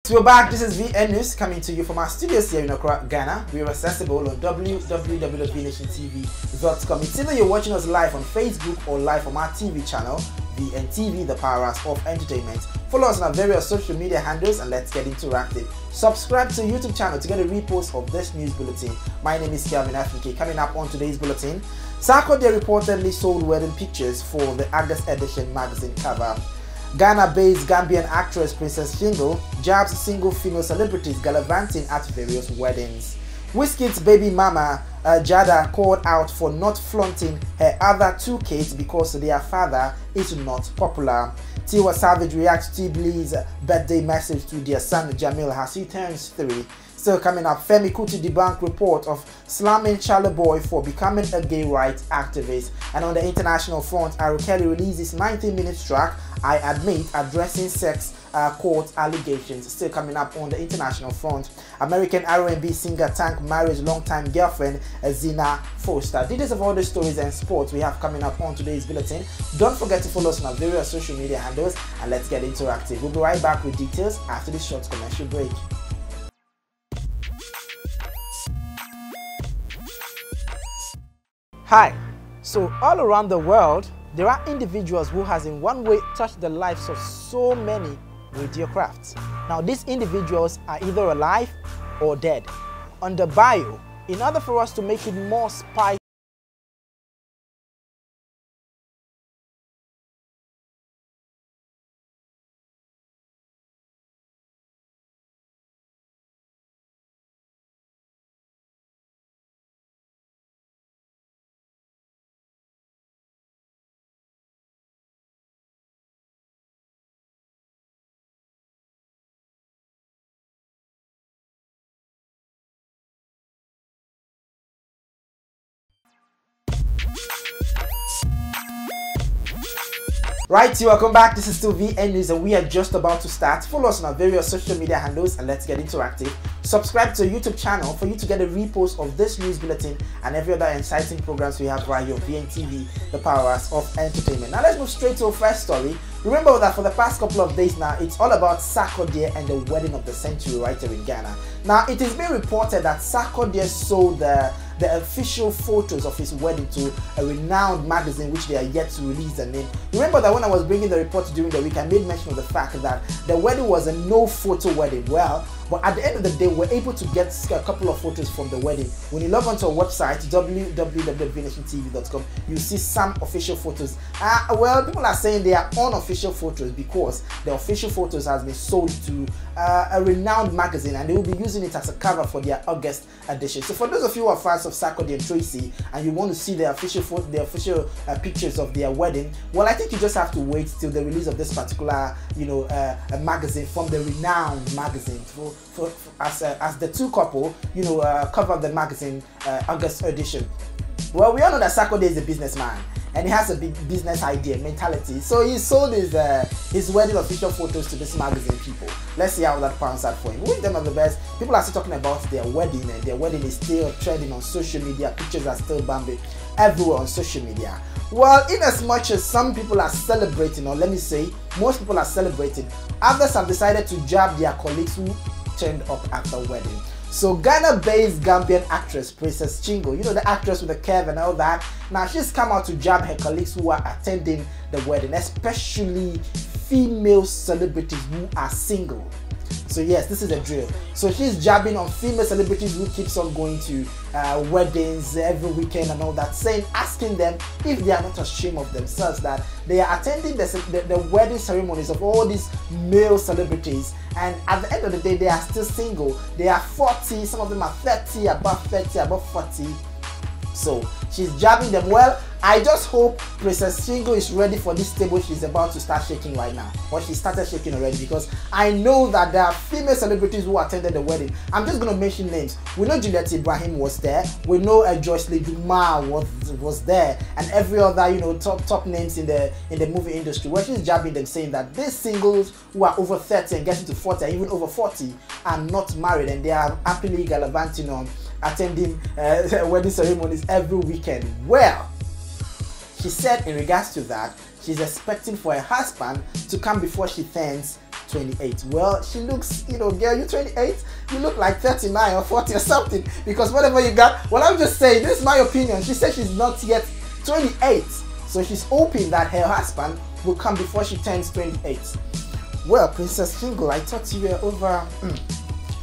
So we're back. This is VN News coming to you from our studios here in Accra, Ghana. We are accessible on www.vnationtv.com. It's either you're watching us live on Facebook or live on our TV channel, VNTV, the Powers of Entertainment. Follow us on our various social media handles and let's get interactive. Subscribe to the YouTube channel to get a repost of this news bulletin. My name is Kelvin FK. Coming up on today's bulletin, Sarkodie reportedly sold wedding pictures for the August edition magazine cover. Ghana-based Gambian actress Princess SHYNGLE jabs single female celebrities gallivanting at various weddings. WIZKID'S baby mama JADA called out for not flaunting her other two kids because their father is not popular. TIWA Savage reacts to TEEBILLZ's birthday message to their son JAMIL as he turns 3. Still coming up, FEMI KUTI debunk report of slamming CHARLY boy for becoming a gay rights activist. And on the international front, Kelly releases 90-minute track, I Admit, addressing sex court allegations. Still coming up on the international front, American R&B singer Tank marries longtime girlfriend Zina Foster. Details of all the stories and sports we have coming up on today's bulletin. Don't forget to follow us on our various social media handles and let's get interactive. We'll be right back with details after this short commercial break. Hi. So all around the world, there are individuals who has in one way touched the lives of so many with their crafts. Now these individuals are either alive or dead. On the bio, in order for us to make it more spicy, right, welcome back. This is still VN News and we are just about to start. Follow us on our various social media handles and let's get interactive. Subscribe to our YouTube channel for you to get a repost of this news bulletin and every other exciting programs we have right here on VNTV, the Powers of Entertainment. Now let's move straight to our first story. Remember that for the past couple of days now, it's all about Sarkodie and the wedding of the century right here in Ghana. Now it is being reported that Sarkodie sold the official photos of his wedding to a renowned magazine which they are yet to release the name. Remember that when I was bringing the report during the week, I made mention of the fact that the wedding was a no photo wedding. Well, but at the end of the day, we're able to get a couple of photos from the wedding. When you log onto our website, www.vnationtv.com, you see some official photos. Well, people are saying they are unofficial photos because the official photos has been sold to a renowned magazine and they will be using it as a cover for their August edition. So for those of you who are fans of Sarkodie and Tracy and you want to see the official pictures of their wedding, well, I think you just have to wait till the release of this particular, a magazine from the renowned magazine as the two couple, cover the magazine August edition. Well, we all know that Sarkodie is a businessman and he has a big business idea, mentality. So he sold his wedding official photos to this magazine people. Let's see how that pans out for him. We wish them all the best. People are still talking about their wedding and their wedding is still trending on social media. Pictures are still bombing everywhere on social media. Well, in as much as some people are celebrating, or let me say, most people are celebrating, others have decided to jab their colleagues who turned up at the wedding. So Ghana-based Gambian actress Princess SHYNGLE, the actress with the curve and all that, now she's come out to jab her colleagues who are attending the wedding, especially female celebrities who are single. So yes, this is a drill. So she's jabbing on female celebrities who keeps on going to weddings every weekend and all that, asking them if they are not ashamed of themselves that they are attending the wedding ceremonies of all these male celebrities, and at the end of the day they are still single. They are 40, some of them are 30, above 30, above 40. So she's jabbing them. Well, I just hope Princess SHYNGLE is ready for this table she's about to start shaking right now. Or she started shaking already, because I know that there are female celebrities who attended the wedding. I'm just going to mention names. We know Juliet Ibrahim was there. We know Joyce Leduma was there, and every other top names in the movie industry. Where she's jabbing them, saying that these singles who are over 30 and getting to 40, and even over 40, are not married and they are happily gallivanting on attending wedding ceremonies every weekend. Well, she said in regards to that, she's expecting for her husband to come before she turns 28. Well, she looks, you know, girl, you're 28, you look like 39 or 40 or something, because whatever you got, well, I'm just saying, this is my opinion. She said she's not yet 28, so she's hoping that her husband will come before she turns 28. Well, Princess Shingle, I thought you were over.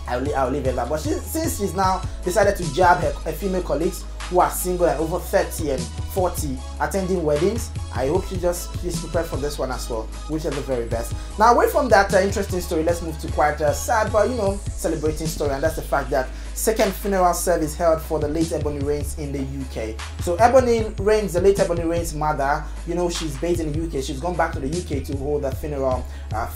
I'll leave it there. But since she's now decided to jab her female colleagues who are single and over 30 and 40 attending weddings, I hope she's prepared for this one as well. Wish her the very best. Now, away from that interesting story, let's move to quite a sad but, you know, celebrating story, and that's the fact that second funeral service held for the late Ebony Rains in the UK. So Ebony Rains, the late Ebony Rains' mother, you know, she's based in the UK. She's gone back to the UK to hold a funeral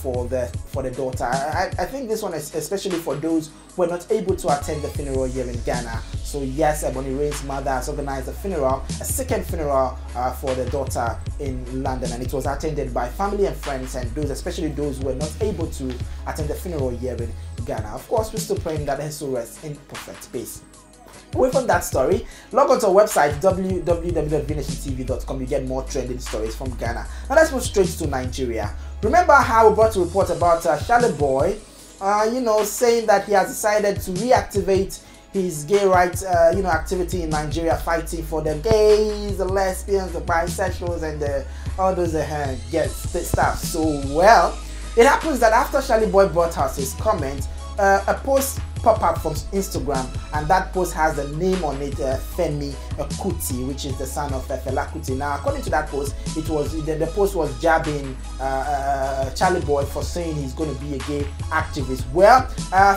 for the daughter. I think this one is especially for those who are not able to attend the funeral here in Ghana. So yes, Ebony Rains' mother has organized a funeral, a second funeral for the daughter in London, and it was attended by family and friends, and those, especially those who were not able to attend the funeral here in Ghana. Of course, we're still praying that her soul rests in perfect peace. Away from that story, log on to our website www.vnationtv.com. You get more trending stories from Ghana. Now let's move straight to Nigeria. Remember how we brought a report about Charlie Boy, you know, saying that he has decided to reactivate his gay rights, you know, activity in Nigeria, fighting for the gays, the lesbians, the bisexuals, and all those stuff. So, well, it happens that after Charlie Boy brought out his comment, a post pop up from Instagram, and that post has the name on it, Femi KUTI, which is the son of Fela Kuti. Now, according to that post, it was the post was jabbing Charlie Boy for saying he's going to be a gay activist. Well,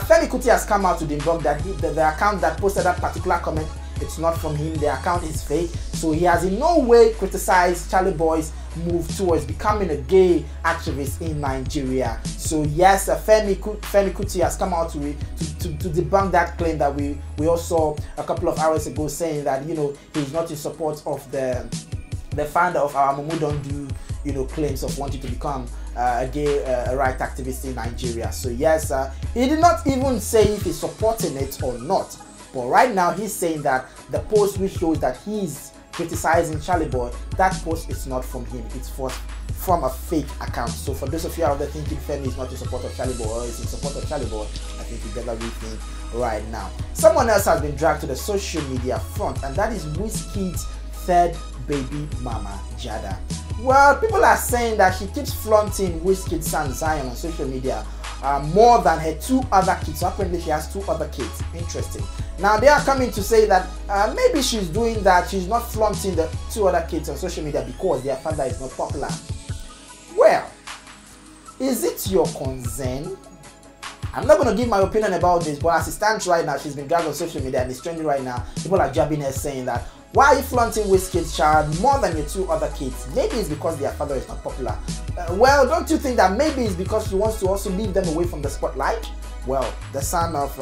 Femi KUTI has come out to debunk that the account that posted that particular comment, it's not from him. The account is fake. So he has in no way criticized Charlie Boy's move towards becoming a gay activist in Nigeria. So yes, Femi KUTI has come out to debunk that claim that we all saw a couple of hours ago, saying that, you know, he's not in support of the founder of our Mumu Don't Do, you know, claims of wanting to become a gay right activist in Nigeria. So yes, he did not even say if he's supporting it or not. But right now he's saying that the post which shows that he's criticizing Charlie Boy, that post is not from him, it's from a fake account. So for those of you out there thinking Femi is not in support of Charlie Boy or is in support of Charlie Boy, I think you better rethink right now. Someone else has been dragged to the social media front, and that is WIZKID'S third baby mama, JADA. Well, people are saying that she keeps flaunting WIZKID's son Zion on social media more than her two other kids. So apparently she has two other kids. Interesting. Now they are coming to say that maybe she's doing that, she's not flaunting the two other kids on social media because their father is not popular. Well, is it your concern? I'm not going to give my opinion about this, but as it stands right now, she's been dragged on social media and it's trending right now. People are jabbing her saying that, why are you flaunting WIZKID's child more than your two other kids? Maybe it's because their father is not popular. Well, don't you think that maybe it's because she wants to also leave them away from the spotlight? Well, the son of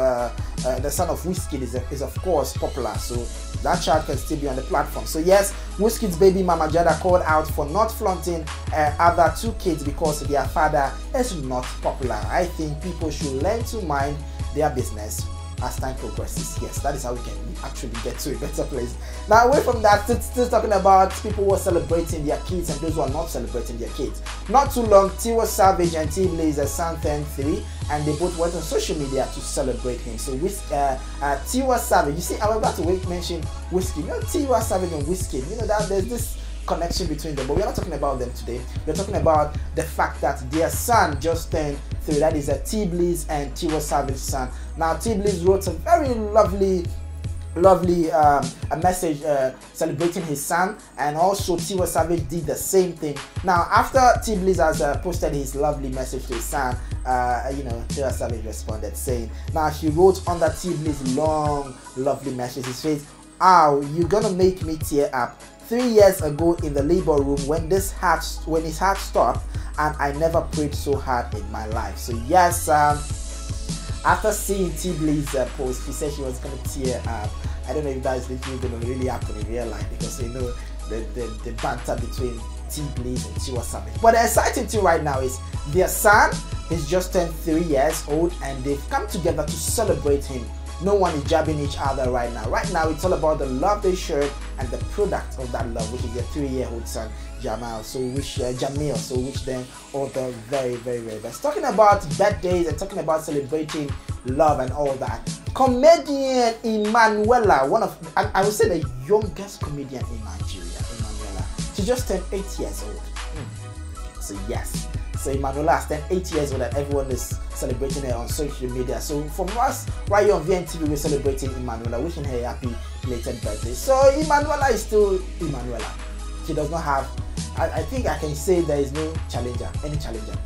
WIZKID is of course popular, so that child can still be on the platform. So yes, WIZKID's baby mama JADA called out for not flaunting other two kids because their father is not popular. I think people should learn to mind their business as time progresses. Yes, that is how we can actually get to a better place. Now, away from that, still talking about people who are celebrating their kids and those who are not celebrating their kids. Not too long, TIWA Savage and TEEBILLZ son turned 3, and they both went on social media to celebrate him. So with TIWA Savage, you see, I'm about to mention WIZKID. You know, TIWA Savage and WIZKID, you know that there's this connection between them, but we're not talking about them today. We're talking about the fact that their son just turned 3. That is TEEBILLZ and TIWA Savage's son. Now TEEBILLZ wrote a very lovely a message celebrating his son, and also TIWA Savage did the same thing. Now after TEEBILLZ has posted his lovely message to his son, you know, TIWA Savage responded saying, now she wrote under TEEBILLZ's long lovely message, he says, "Ow, you're gonna make me tear up. 3 years ago in the labor room when his heart stopped, and I never prayed so hard in my life." So yes, after seeing TEEBILLZ's post, she said she was going to tear up. I don't know if that is literally going to really happen in real life, because you know the banter between TEEBILLZ and TIWA Savage. But the exciting thing right now is their son is just turned 3 years old, and they've come together to celebrate him no one is jabbing each other right now. Right now, it's all about the love they shared and the product of that love, which is their 3-year-old son, JAMIL. So we wish JAMIL, so we wish them all the very, very, very best. Talking about birthdays and talking about celebrating love and all that, comedian Emmanuella, one of, I would say the youngest comedian in Nigeria, Emmanuella. She just turned 8 years old. So yes, so Emmanuella has turned 8 years old and everyone is celebrating her on social media. So from us, right here on VNTV, we're celebrating Emmanuella, wishing her a happy belated birthday. So Emmanuella is still Emmanuella. She does not have, I think I can say there is no challenger, any challenger. No.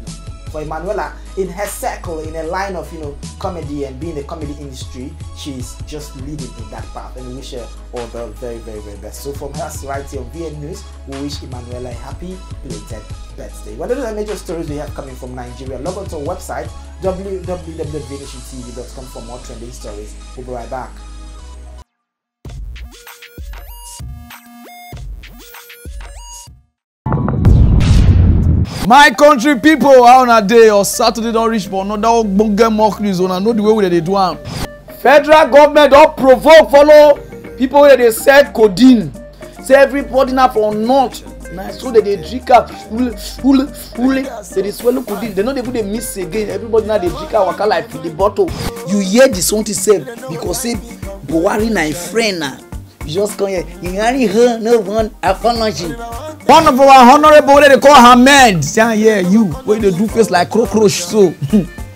For Emmanuella, in her circle, in a line of comedy and being in the comedy industry, she's just leading in that path, and we wish her all the very, very, very best. So from us right here on VN News, we wish Emmanuella a happy belated birthday. What are the major stories we have coming from Nigeria? Log on to our website www.venetiantv.com for more trending stories. We'll be right back. My country people, how on a day or Saturday don't reach for another bunga mock news. I know the way they do am. Federal government don't provoke follow people where they said codeine. Say everybody now for north. Now so that they drink up they swallow codeine. They know they put a miss again. Everybody now they drink out waka like the bottle. You hear this one to say because say Buhari na a friend now. You just come here. You only hear no one apology. One of our honorable, they call Ahmed. Yeah, you. Where they do face like cockroach, so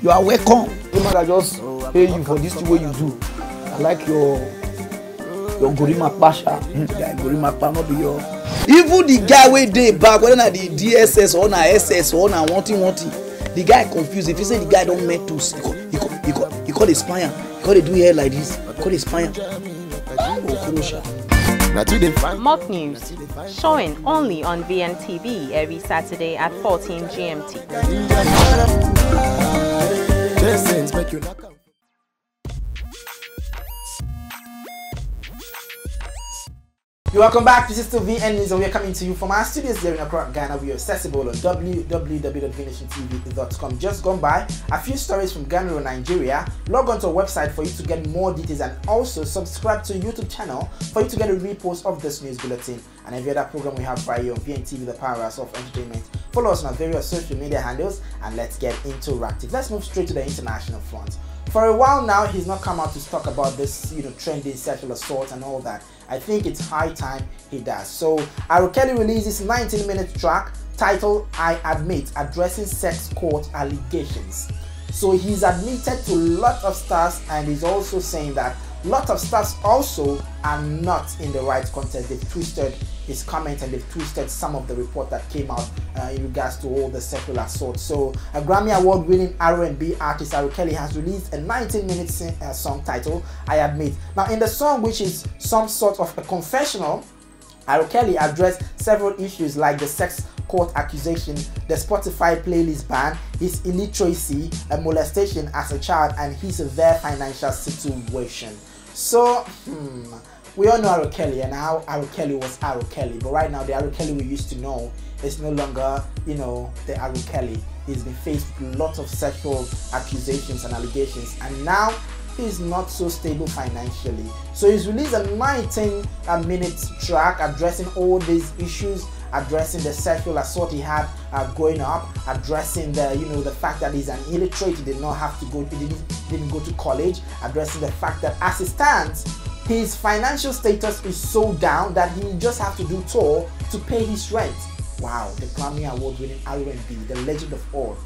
you are welcome. I just pay you for this way you do. I like your Gorima Pasha. Yeah, Gorima Pasha, not be your. Even the guy where they back, whether na the DSS or na SS or na wanting. The guy confused. If you say the guy don't make tools, he call the spire. He call they do hair like this. He call the spire. Okorocha. Mock news showing only on VNTV every Saturday at 14 GMT. You're welcome back. This is still VN News and we are coming to you from our studios here in Accra, Ghana. We are accessible on www.venetiantv.com. Just gone by a few stories from Ghana or Nigeria. Log on to our website for you to get more details and also subscribe to our YouTube channel for you to get a repost of this news bulletin and every other program we have right here on VNTV, the powerhouse of entertainment. Follow us on our various social media handles and let's get interactive. Let's move straight to the international front. For a while now, he's not come out to talk about this, trending sexual assault and all that. I think it's high time he does. So, Kelly releases 19-minute track titled "I Admit," addressing sex court allegations. So he's admitted to a lot of stars, and he's also saying that a lot of stars also are not in the right context. They've twisted his comment and they've twisted some of the report that came out in regards to all the sexual assault. So a Grammy Award-winning R&B artist Kelly has released a 19-minute song titled "I Admit." Now in the song, which is some sort of a confessional, Kelly addressed several issues like the sex court accusation, the Spotify playlist ban, his illiteracy, a molestation as a child, and his severe financial situation. So, we all know Kelly and how Kelly was Kelly, but right now the Kelly we used to know is no longer, the Kelly. He's been faced with lots of sexual accusations and allegations, and now he's not so stable financially. So he's released a 19-minute track addressing all these issues, addressing the sexual assault he had growing up, addressing the the fact that he's an illiterate, he did not have to go, he didn't go to college, addressing the fact that as it stands, his financial status is so down that he just has to do tour to pay his rent. Wow, the Grammy Award-winning R&B, the legend of all.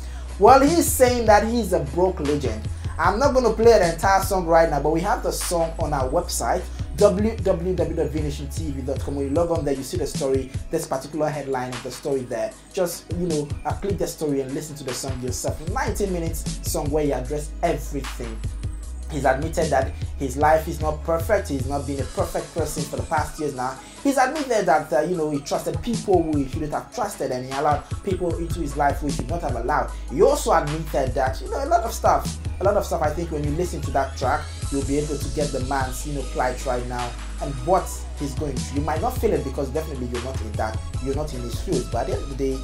Well, he's saying that he's a broke legend. I'm not going to play the entire song right now, but we have the song on our website, www.venetiantv.com. When you log on there, you see the story, this particular headline of the story there. Just, click the story and listen to the song yourself. 19 minutes song where he addressed everything. He's admitted that his life is not perfect. He's not been a perfect person for the past years now. He's admitted that, he trusted people who he shouldn't have trusted, and he allowed people into his life who he should not have allowed. He also admitted that, a lot of stuff, I think when you listen to that track, you'll be able to get the man's, plight right now and what he's going through. You might not feel it because definitely you're not in his shoes, but at the end of the day,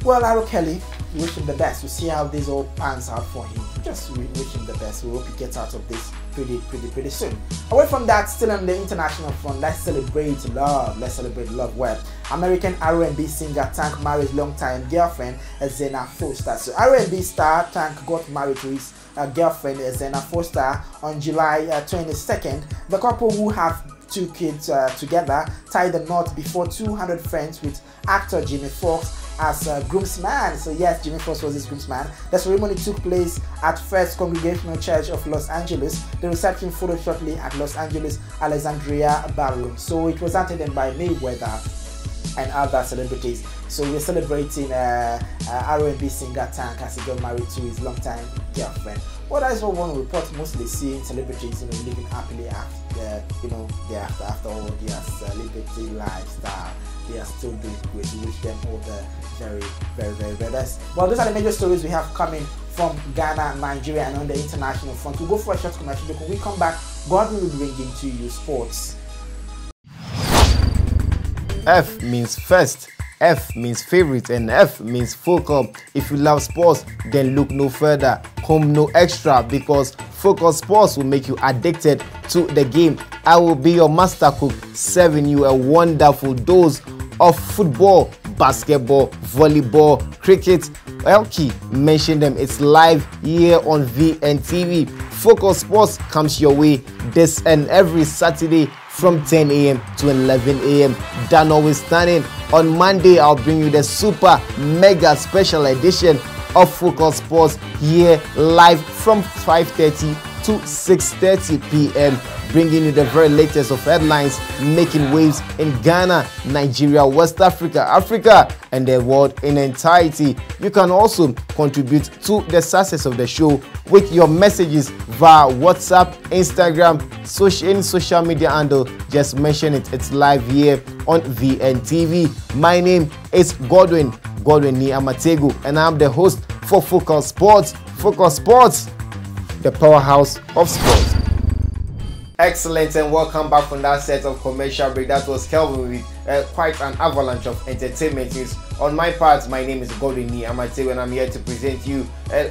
Well, Aro Kelly, we wish him the best. We'll see how this all pans out for him. Just wish him the best. We hope he gets out of this pretty soon. Away from that, still on the international front, let's celebrate love. Let's celebrate love. Well, American R&B singer Tank married longtime girlfriend Zena Foster. So R&B star Tank got married to his girlfriend Zena Foster on July 22nd. The couple, who have 2 kids together, tied the knot before 200 friends with actor Jimmy Foxx as groomsman. So yes, Jimmy Foxx was his groomsman. The ceremony took place at First Congregational Church of Los Angeles. The reception followed shortly at Los Angeles Alexandria Ballroom. So it was attended by Mayweather and other celebrities. So we're celebrating R&B singer Tank as he got married to his longtime girlfriend. Well, that is what one report mostly seeing celebrities, living happily after all their celebrity lifestyle. They are still doing great. We wish them all the very best. Well, those are the major stories we have coming from Ghana, Nigeria, and on the international front. We'll go for a short commercial break. When we come back, Godwin will bring into you sports. F means first, F means favorite, and F means focal. If you love sports, then look no further. Home no extra, because Focus Sports will make you addicted to the game. I will be your master cook, serving you a wonderful dose of football, basketball, volleyball, cricket. Okay, mention them. It's live here on VNTV. Focus Sports comes your way this and every Saturday from 10 a.m. to 11 a.m. That notwithstanding, on Monday I'll bring you the super mega special edition of Focus Sports here live from 5:30 to 6:30 p.m. bringing you the very latest of headlines making waves in Ghana, Nigeria, West Africa, Africa, and the world in entirety. You can also contribute to the success of the show with your messages via WhatsApp, Instagram, social media handle. Just mention it. It's live here on VNTV. My name is Godwin Niamategu, and I'm the host for Focus Sports. Focus Sports, the powerhouse of sports. Excellent, and welcome back from that set of commercial break. That was Kelvin with quite an avalanche of entertainment news. On my part, my name is Godwin Niamategu, and I'm here to present you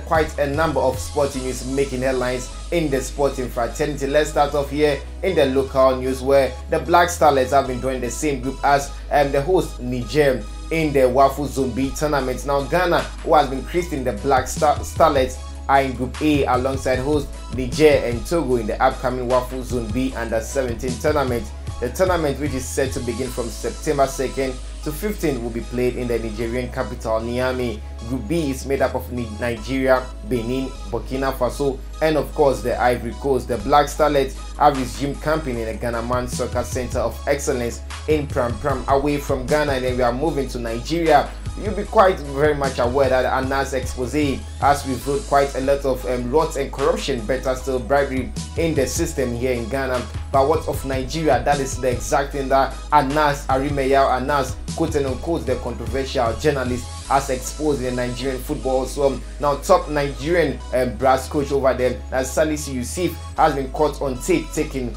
quite a number of sporting news making headlines in the sporting fraternity. Let's start off here in the local news, where the Black Starlets have been joining the same group as the host Niger in the Wafu Zone B tournament. Now Ghana, who has been christening the Black Starlets, are in Group A alongside host Niger and Togo in the upcoming Wafu Zone B Under-17 tournament. The tournament, which is set to begin from September 2nd to 15th, will be played in the Nigerian capital, Niamey. Group B is made up of Nigeria, Benin, Burkina Faso, and of course the Ivory Coast. The Black Starlets have resumed camping in the GHANAIAN Soccer Center of Excellence in Pram away from Ghana, and then we are moving to Nigeria. You'll be quite very much aware that Anas expose has revealed quite a lot of rot and corruption, better still bribery in the system here in Ghana. But what of Nigeria? That is the exact thing that Anas Anas, quote unquote, the controversial journalist, has exposed in Nigerian football. So now top Nigerian brass coach over there, that's Salisu Yusuf, has been caught on tape taking,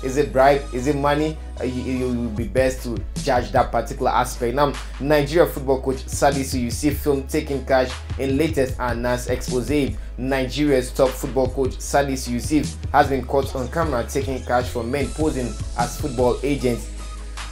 is it bribe, is it money? It will be best to judge that particular aspect. Now, Nigeria football coach Salisu Yusuf filmed taking cash in latest Anas expose. Nigeria's top football coach Salisu Yusuf has been caught on camera taking cash from men posing as football agents.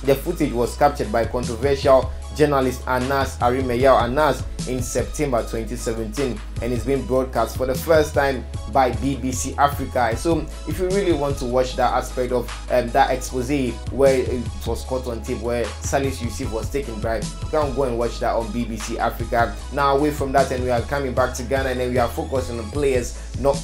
The footage was captured by controversial journalist Anas Anas in September 2017, and it's been broadcast for the first time by BBC Africa. So if you really want to watch that aspect of that expose where it was caught on tape, where Salisu Yusuf was taking bribe, you can go and watch that on BBC Africa. Now away from that, and we are coming back to Ghana, and then we are focusing on players, not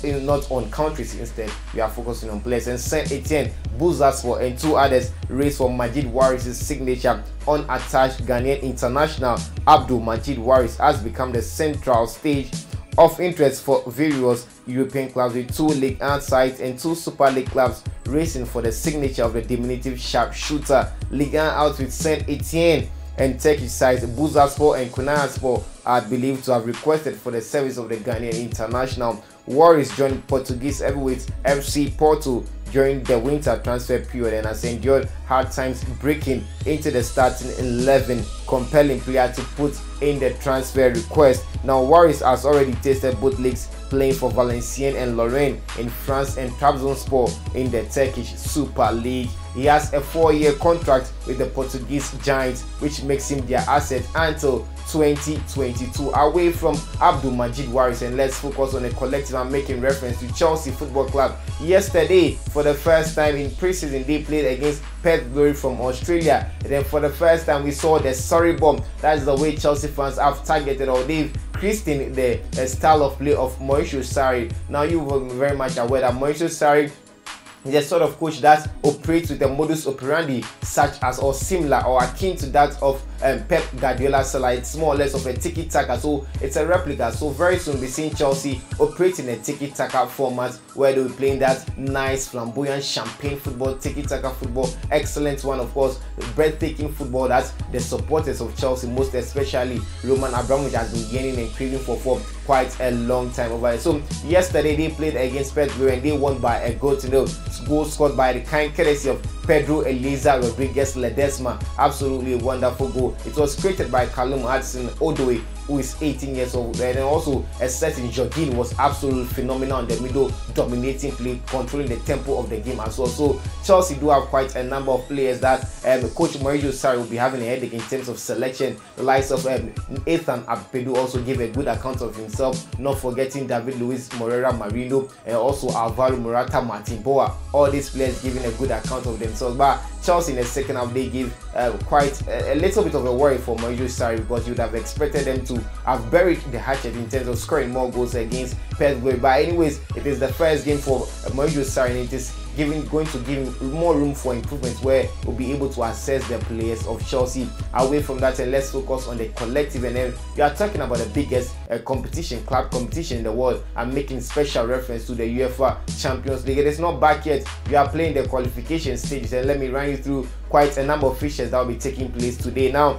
on countries. Instead we are focusing on players. And Saint Etienne, Buzaspor, and two others race for Majid Waris' signature unattached Ghanaian international Abdul Majid Waris has become the central stage of interest for various European clubs, with 2 League 1 sides and 2 Super League clubs racing for the signature of the diminutive sharpshooter. Ligue 1 out with Saint Etienne and Turkish sides Buzaspor and KONGOLESE are believed to have requested for the service of the Ghanaian international. Warriors joined Portuguese heavyweight FC Porto during the winter transfer period and has endured hard times breaking into the starting 11, compelling player to put in the transfer request. Now Warriors has already tasted both leagues, playing for Valenciennes and Lorraine in France and Trabzonspor in the Turkish Super League. He has a 4-year contract with the Portuguese Giants, which makes him their asset until 2022. Away from Abdul Majid Warriors, and let's focus on the collective. I'm making reference to Chelsea Football Club. Yesterday, for the first time in preseason, they played against Perth Glory from Australia. And then for the first time, we saw the Surrey bomb. That's the way Chelsea fans have targeted, or they've christened the style of play of Mauricio Sarri. Now you will be very much aware that Mauricio Sarri is a sort of coach that operates with a modus operandi such as, or similar or akin to that of Pep Guardiola's style. It's more or less of a tiki-taka, so it's a replica. So very soon we'll be seeing Chelsea operating a tiki-taka format where they'll be playing that nice flamboyant champagne football, tiki-taka football, excellent one, of course, breathtaking football that the supporters of Chelsea, most especially Roman Abramovich, has been yearning and craving for quite a long time over there. So yesterday they played against Perth Glory and they won by a goal to nil. Goal scored by the kind courtesy of Pedro Eliza Rodriguez Ledesma. Absolutely a wonderful goal. It was created by Callum Hudson-Odoi, who is 18 years old, and then also a certain Jorginho was absolutely phenomenal in the middle, dominating play, controlling the tempo of the game as well. So Chelsea do have quite a number of players that Coach Mauricio Sarri will be having a headache in terms of selection. The likes of Ethan Apedu also gave a good account of himself, not forgetting David Luiz Moreira Marino and also Alvaro Morata Matimboa. All these players giving a good account of themselves. But Chelsea in the second half, they give quite a little bit of a worry for Mauricio Sarri, because you would have expected them to have buried the hatchet in terms of scoring more goals against Perth Glory. But anyways, it is the first game for Mauricio Sarri, and it is going to give him more room for improvements where we'll be able to assess the players of Chelsea. Away from that, and let's focus on the collective. And then we are talking about the biggest club competition in the world. I'm making special reference to the UEFA Champions League. It is not back yet. We are playing the qualification stages, and let me run you through quite a number of fixtures that will be taking place today. Now,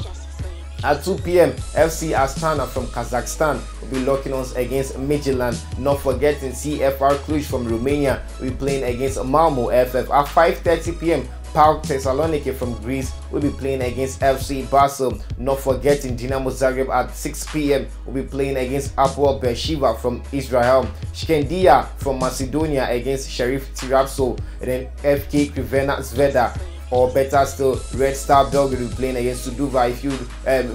at 2 p.m, FC Astana from Kazakhstan will be locking on against Midtjylland. Not forgetting CFR Cluj from Romania will be playing against Malmo FF. At 5:30 p.m, PAOK Thessaloniki from Greece will be playing against FC Basel. Not forgetting Dinamo Zagreb at 6 p.m. will be playing against Hapoel Beersheva from Israel. Shkendia from Macedonia against Sheriff Tiraspol. And then FK Crvena Zvezda, or better still, Red Star Belgrade will be playing against Suduva. If you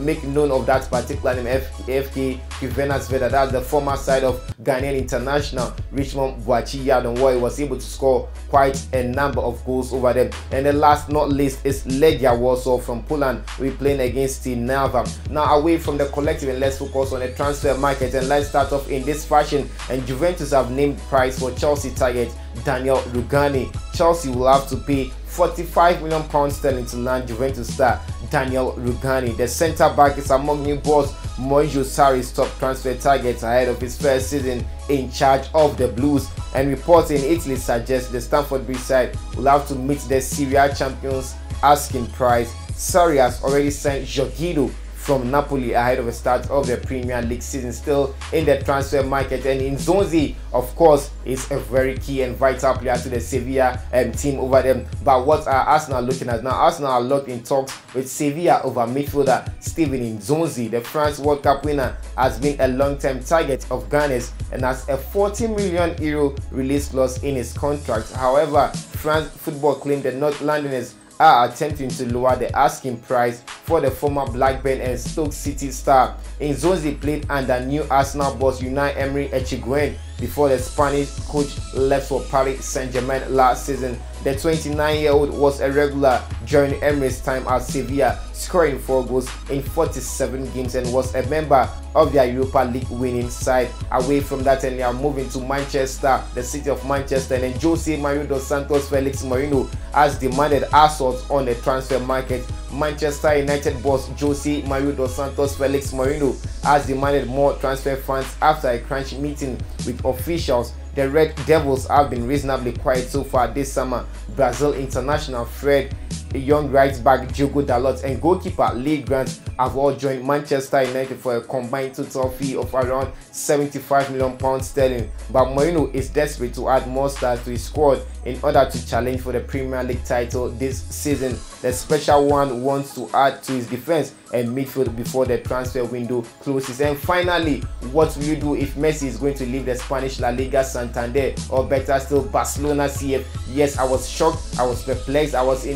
make known of that particular name, FK Crvena Zvezda, that's the former side of Ghanaian international Richmond Boachi Yadon, he was able to score quite a number of goals over them. And the last not least is Legia Warsaw from Poland, will be playing against Trnava. Now away from the collective, and let's focus on the transfer market, and let's start off in this fashion. And Juventus have named price for Chelsea target Daniel Rugani. Chelsea will have to pay £45 million to land Juventus star Daniel Rugani. The centre back is among new boss Mauricio Sarri's top transfer targets ahead of his first season in charge of the Blues. And reports in Italy suggest the Stamford Bridge side will have to meet the Serie A champions asking price. Sarri has already signed Jorginho from Napoli ahead of the start of the Premier League season, still in the transfer market. And Nzonzi, of course, is a very key and vital player to the Sevilla team over them. But what are Arsenal looking at now? Arsenal are locked in talks with Sevilla over midfielder Steven Nzonzi. The France World Cup winner has been a long-term target of Ghana's and has a €40 million release clause in his contract. However, France Football claimed that North Londoners are attempting to lower the asking price for the former Blackburn and Stoke City star. Nzonzi played under new Arsenal boss Unai Emery Echeguen before the Spanish coach left for Paris Saint-Germain last season. The 29-year-old was a regular during Emery's time at Sevilla, scoring 4 goals in 47 games and was a member of their Europa League winning side. Away from that, and they are moving to Manchester, the city of Manchester, and Jose Mario dos Santos Felix Moreno has demanded assault on the transfer market. Manchester United boss Jose Mario dos Santos Felix Moreno has demanded more transfer funds after a crunch meeting with officials. The Red Devils have been reasonably quiet so far this summer. Brazil international Fred, young right back Diogo Dalot, and goalkeeper Lee Grant have all joined Manchester United for a combined total fee of around £75 million sterling. But Mourinho is desperate to add more stars to his squad in order to challenge for the Premier League title this season. The special one wants to add to his defense and midfield before the transfer window closes. And finally, what will you do if Messi is going to leave the Spanish La Liga Santander, or better still Barcelona CF? Yes, I was shocked, I was perplexed, I was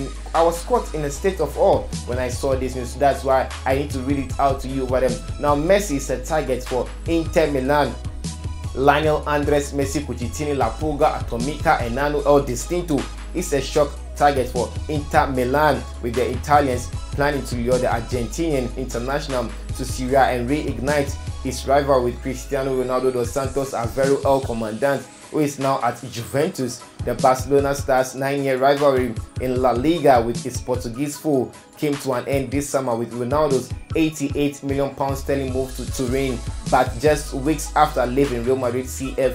caught in a state of awe when I saw this news. That's why I need to read it out to you over them. Now, Messi is a target for Inter Milan. Lionel Andres Messi Cucitini La Pulga Atomica Enano El Distinto is a shock target for Inter Milan, with the Italians planning to lure the Argentinian international to Syria and reignite his rival with Cristiano Ronaldo dos Santos Aveiro El Comandante, who is now at Juventus. The Barcelona stars' 9-year rivalry in La Liga with its Portuguese foe came to an end this summer with Ronaldo's £88 million sterling move to Turin. But just weeks after leaving Real Madrid CF,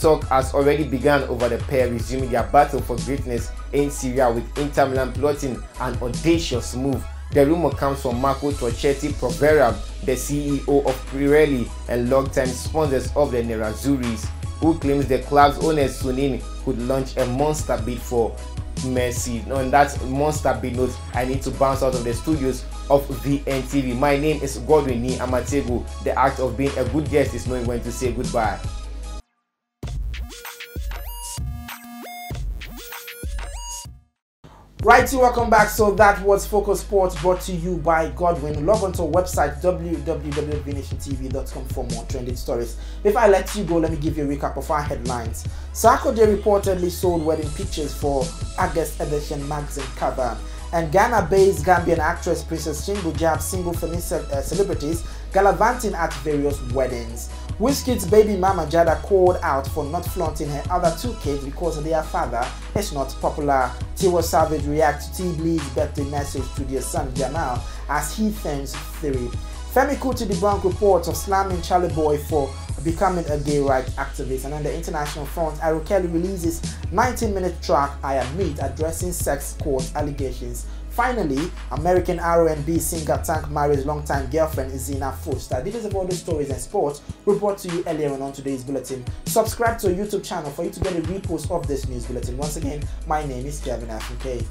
talk has already begun over the pair resuming their battle for greatness in Syria, with Inter Milan plotting an audacious move. The rumor comes from Marco Torchetti Provera, the CEO of Pirelli and long-time sponsors of the Nerazzurris, who claims the club's owner Sunin could launch a monster bid for Messi. On that monster bid note, I need to bounce out of the studios of VNTV. My name is Godwin Ni Amatego. The act of being a good guest is knowing when to say goodbye. Righty, welcome back. So that was Focus Sports, brought to you by Godwin. Log on to our website www.vnationtv.com for more trending stories. Before I let you go, let me give you a recap of our headlines. Sarkodie reportedly sold wedding pictures for August edition magazine cover. And Ghana-based Gambian actress Princess Shingle jabs single FEMI celebrities gallivanting at various weddings. WIZKID'S baby mama JADA called out for not flaunting her other two kids because their father is not popular. TIWA Savage reacts to TEEBILLZ's birthday message to their son JAMIL as he turns 3. FEMI KUTI debunked reports of slamming CHARLY boy for becoming a gay rights activist. And on the international front, Kelly releases 19-minute track I Admit addressing sex court allegations. Finally, American R&B singer Tank marries longtime girlfriend Zina Foster. Details of all those stories and sports were brought to you earlier on today's bulletin. Subscribe to our YouTube channel for you to get a repost of this news bulletin. Once again, my name is Kevin K.